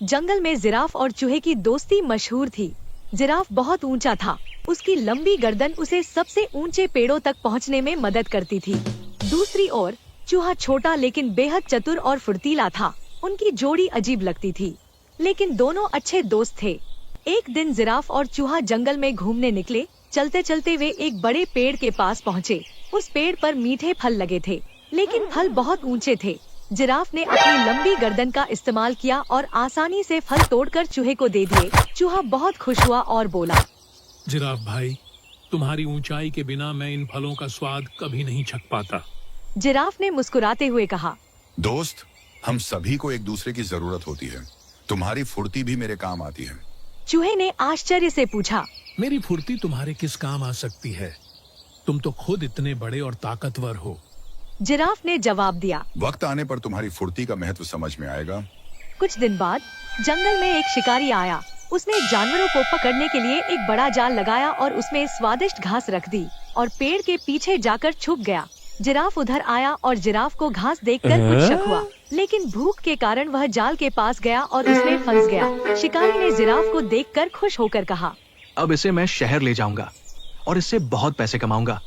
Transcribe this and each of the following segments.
जंगल में जिराफ और चूहे की दोस्ती मशहूर थी। जिराफ बहुत ऊंचा था। उसकी लंबी गर्दन उसे सबसे ऊंचे पेड़ों तक पहुंचने में मदद करती थी। दूसरी ओर चूहा छोटा लेकिन बेहद चतुर और फुर्तीला था। उनकी जोड़ी अजीब लगती थी, लेकिन दोनों अच्छे दोस्त थे। एक दिन जिराफ और चूहा जंगल में घूमने निकले। चलते चलते वे एक बड़े पेड़ के पास पहुँचे। उस पेड़ पर मीठे फल लगे थे, लेकिन फल बहुत ऊंचे थे। जिराफ ने अपनी लंबी गर्दन का इस्तेमाल किया और आसानी से फल तोड़कर चूहे को दे दिए। चूहा बहुत खुश हुआ और बोला, जिराफ भाई, तुम्हारी ऊंचाई के बिना मैं इन फलों का स्वाद कभी नहीं चख पाता। जिराफ ने मुस्कुराते हुए कहा, दोस्त, हम सभी को एक दूसरे की जरूरत होती है। तुम्हारी फुर्ती भी मेरे काम आती है। चूहे ने आश्चर्य से पूछा, मेरी फुर्ती तुम्हारे किस काम आ सकती है? तुम तो खुद इतने बड़े और ताकतवर हो। जिराफ ने जवाब दिया, वक्त आने पर तुम्हारी फुर्ती का महत्व समझ में आएगा। कुछ दिन बाद जंगल में एक शिकारी आया। उसने जानवरों को पकड़ने के लिए एक बड़ा जाल लगाया और उसमें स्वादिष्ट घास रख दी और पेड़ के पीछे जाकर छुप गया। जिराफ उधर आया और जिराफ को घास देखकर कुछ शक हुआ, लेकिन भूख के कारण वह जाल के पास गया और उसमें फंस गया। शिकारी ने जिराफ को देखकर खुश होकर कहा, अब इसे मैं शहर ले जाऊंगा और इससे बहुत पैसे कमाऊंगा।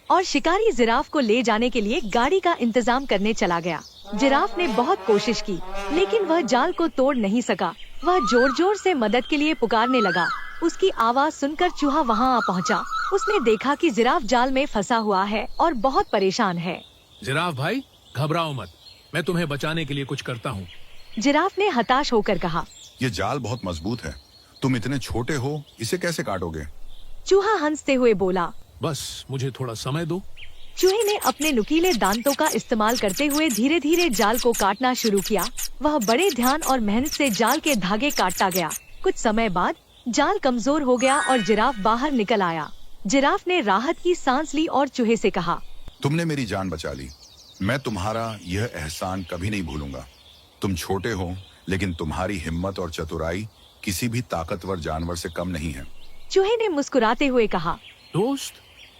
और शिकारी जिराफ को ले जाने के लिए गाड़ी का इंतजाम करने चला गया। जिराफ ने बहुत कोशिश की, लेकिन वह जाल को तोड़ नहीं सका। वह जोर जोर से मदद के लिए पुकारने लगा। उसकी आवाज सुनकर चूहा वहां आ पहुंचा। उसने देखा कि जिराफ जाल में फंसा हुआ है और बहुत परेशान है। जिराफ भाई, घबराओ मत, मैं तुम्हें बचाने के लिए कुछ करता हूँ। जिराफ ने हताश होकर कहा, ये जाल बहुत मजबूत है। तुम इतने छोटे हो, इसे कैसे काटोगे? चूहा हंसते हुए बोला, बस मुझे थोड़ा समय दो। चूहे ने अपने नुकीले दांतों का इस्तेमाल करते हुए धीरे धीरे जाल को काटना शुरू किया। वह बड़े ध्यान और मेहनत से जाल के धागे काटता गया। कुछ समय बाद जाल कमजोर हो गया और जिराफ बाहर निकल आया। जिराफ ने राहत की सांस ली और चूहे से कहा, तुमने मेरी जान बचा ली। मैं तुम्हारा यह एहसान कभी नहीं भूलूंगा। तुम छोटे हो, लेकिन तुम्हारी हिम्मत और चतुराई किसी भी ताकतवर जानवर से कम नहीं है। चूहे ने मुस्कुराते हुए कहा, दोस्त,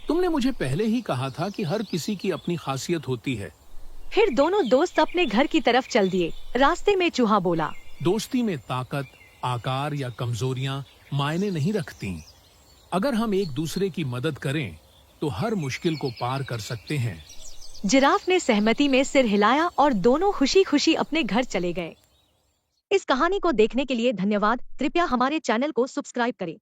तुमने मुझे पहले ही कहा था कि हर किसी की अपनी खासियत होती है। फिर दोनों दोस्त अपने घर की तरफ चल दिए। रास्ते में चूहा बोला, दोस्ती में ताकत, आकार या कमजोरियां मायने नहीं रखती। अगर हम एक दूसरे की मदद करें तो हर मुश्किल को पार कर सकते हैं। जिराफ ने सहमति में सिर हिलाया और दोनों खुशी खुशी अपने घर चले गए। इस कहानी को देखने के लिए धन्यवाद। कृपया हमारे चैनल को सब्सक्राइब करें।